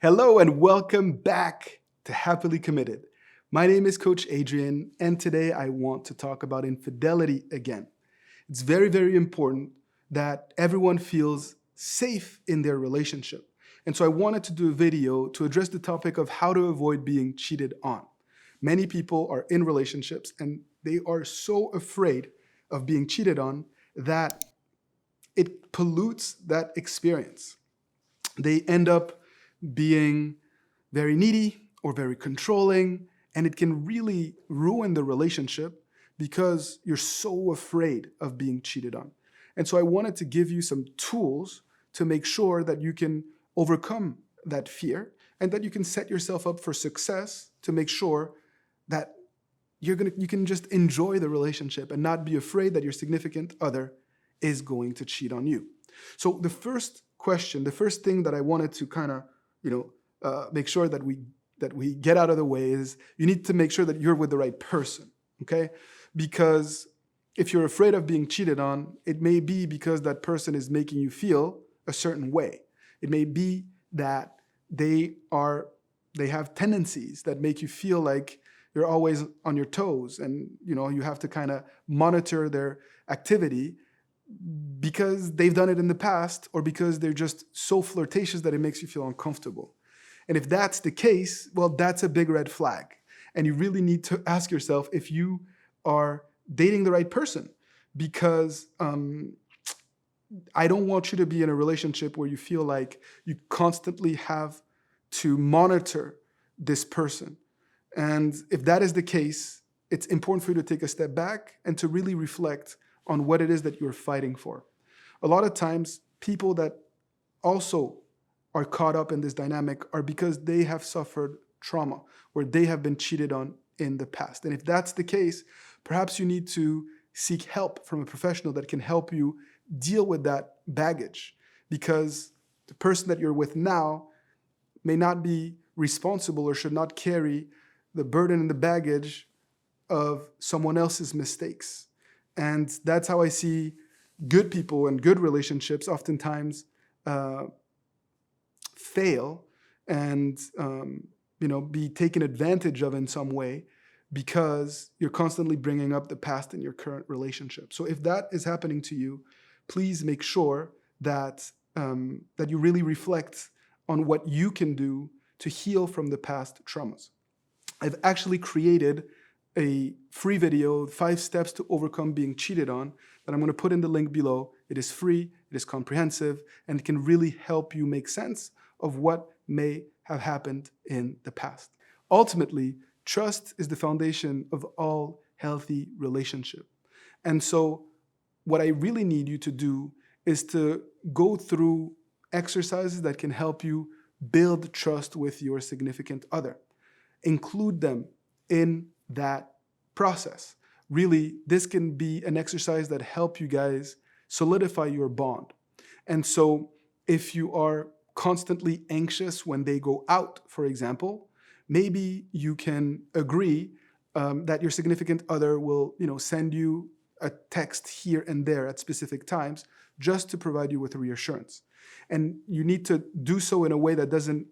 Hello and welcome back to Happily Committed. My name is Coach Adrian, and today I want to talk about infidelity again. It's very, very important that everyone feels safe in their relationship. And so I wanted to do a video to address the topic of how to avoid being cheated on. Many people are in relationships and they are so afraid of being cheated on that it pollutes that experience. They end up being very needy or very controlling, and it can really ruin the relationship because you're so afraid of being cheated on. And so I wanted to give you some tools to make sure that you can overcome that fear and that you can set yourself up for success to make sure that you can just enjoy the relationship and not be afraid that your significant other is going to cheat on you. So the first question, the first thing that I wanted to kind of make sure that we get out of the way is you need to make sure that you're with the right person, okay? Because if you're afraid of being cheated on, it may be because that person is making you feel a certain way. It may be that they have tendencies that make you feel like you're always on your toes and you have to kind of monitor their activity because they've done it in the past or because they're just so flirtatious that it makes you feel uncomfortable. And if that's the case, well, that's a big red flag. And you really need to ask yourself if you are dating the right person, because I don't want you to be in a relationship where you feel like you constantly have to monitor this person. And if that is the case, it's important for you to take a step back and to really reflect on what it is that you're fighting for. A lot of times, people that also are caught up in this dynamic are because they have suffered trauma or they have been cheated on in the past. And if that's the case, perhaps you need to seek help from a professional that can help you deal with that baggage, because the person that you're with now may not be responsible or should not carry the burden and the baggage of someone else's mistakes. And that's how I see good people and good relationships oftentimes fail and be taken advantage of in some way because you're constantly bringing up the past in your current relationship. So if that is happening to you, please make sure that you really reflect on what you can do to heal from the past traumas. I've actually created a free video, 5 steps to overcome being cheated on, that I'm going to put in the link below. It is free, it is comprehensive, and it can really help you make sense of what may have happened in the past. Ultimately, trust is the foundation of all healthy relationship. And so what I really need you to do is to go through exercises that can help you build trust with your significant other. Include them in that process. Really, this can be an exercise that help you guys solidify your bond. And so if you are constantly anxious when they go out, for example, maybe you can agree that your significant other will send you a text here and there at specific times just to provide you with reassurance. And you need to do so in a way that doesn't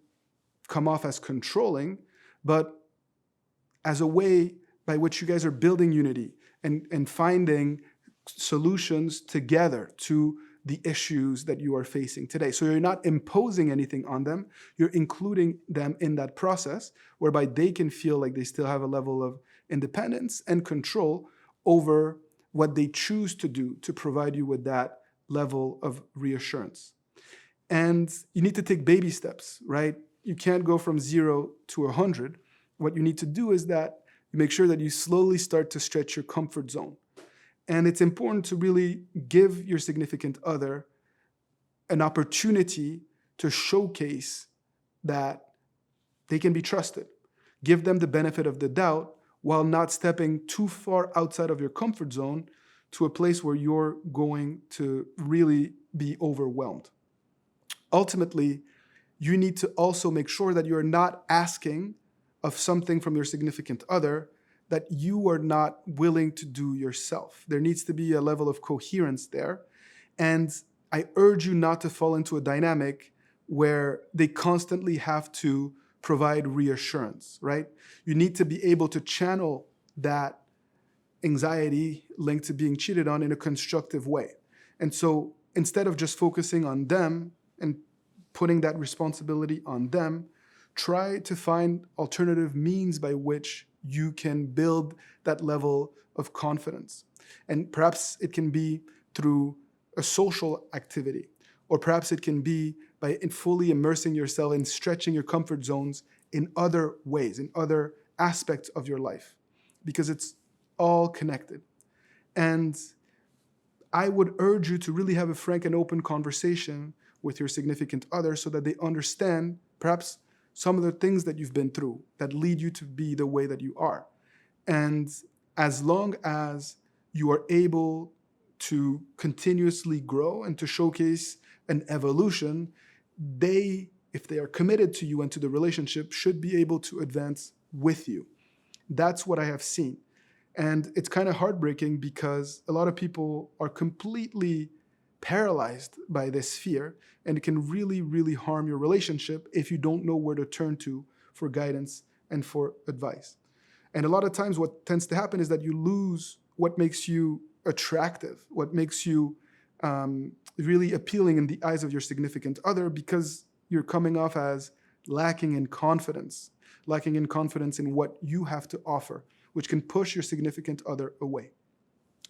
come off as controlling, but as a way by which you guys are building unity and finding solutions together to the issues that you are facing today. So you're not imposing anything on them, you're including them in that process whereby they can feel like they still have a level of independence and control over what they choose to do to provide you with that level of reassurance. And you need to take baby steps, right? You can't go from 0 to 100. What you need to do is that you make sure that you slowly start to stretch your comfort zone. And it's important to really give your significant other an opportunity to showcase that they can be trusted. Give them the benefit of the doubt while not stepping too far outside of your comfort zone to a place where you're going to really be overwhelmed. Ultimately, you need to also make sure that you're not asking of something from your significant other that you are not willing to do yourself. There needs to be a level of coherence there. And I urge you not to fall into a dynamic where they constantly have to provide reassurance, right? You need to be able to channel that anxiety linked to being cheated on in a constructive way. And so instead of just focusing on them and putting that responsibility on them, try to find alternative means by which you can build that level of confidence. And perhaps it can be through a social activity, or perhaps it can be by fully immersing yourself and stretching your comfort zones in other ways, in other aspects of your life, because it's all connected. And I would urge you to really have a frank and open conversation with your significant other so that they understand perhaps some of the things that you've been through that lead you to be the way that you are. And as long as you are able to continuously grow and to showcase an evolution, they, if they are committed to you and to the relationship, should be able to advance with you. That's what I have seen. And it's kind of heartbreaking because a lot of people are completely paralyzed by this fear, and it can really, really harm your relationship if you don't know where to turn to for guidance and for advice. And a lot of times what tends to happen is that you lose what makes you attractive, what makes you really appealing in the eyes of your significant other, because you're coming off as lacking in confidence in what you have to offer, which can push your significant other away.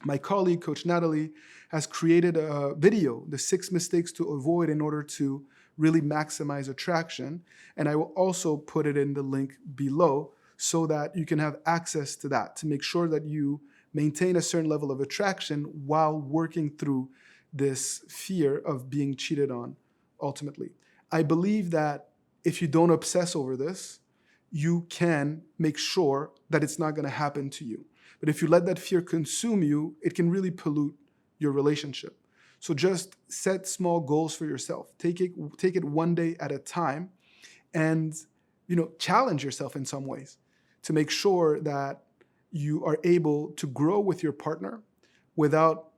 My colleague, Coach Natalie, has created a video, the 6 mistakes to avoid in order to really maximize attraction. And I will also put it in the link below so that you can have access to that, to make sure that you maintain a certain level of attraction while working through this fear of being cheated on ultimately. I believe that if you don't obsess over this, you can make sure that it's not going to happen to you. But if you let that fear consume you, it can really pollute your relationship. So just set small goals for yourself. Take it one day at a time, and challenge yourself in some ways to make sure that you are able to grow with your partner without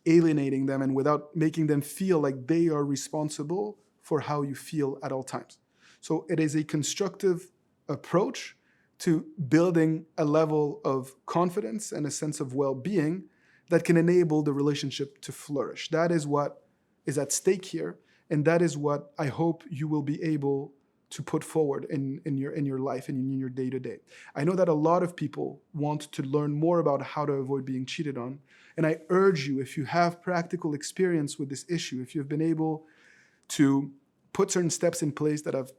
alienating them and without making them feel like they are responsible for how you feel at all times. So it is a constructive approach to building a level of confidence and a sense of well-being that can enable the relationship to flourish. That is what is at stake here, and that is what I hope you will be able to put forward in your life and in your day-to-day. I know that a lot of people want to learn more about how to avoid being cheated on, and I urge you, if you have practical experience with this issue, if you've been able to put certain steps in place that have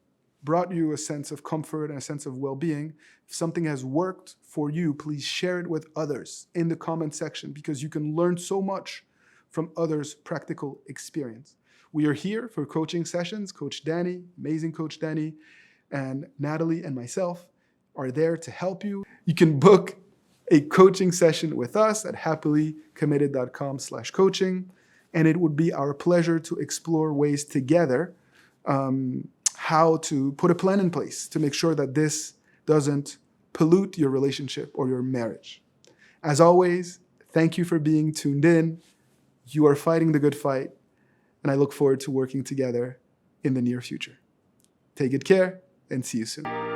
brought you a sense of comfort and a sense of well-being, if something has worked for you, please share it with others in the comment section, because you can learn so much from others' practical experience. We are here for coaching sessions. Coach Danny, amazing Coach Danny, and Natalie and myself are there to help you. You can book a coaching session with us at happilycommitted.com/coaching, and it would be our pleasure to explore ways together how to put a plan in place to make sure that this doesn't pollute your relationship or your marriage. As always, thank you for being tuned in. You are fighting the good fight, and I look forward to working together in the near future. Take good care and see you soon.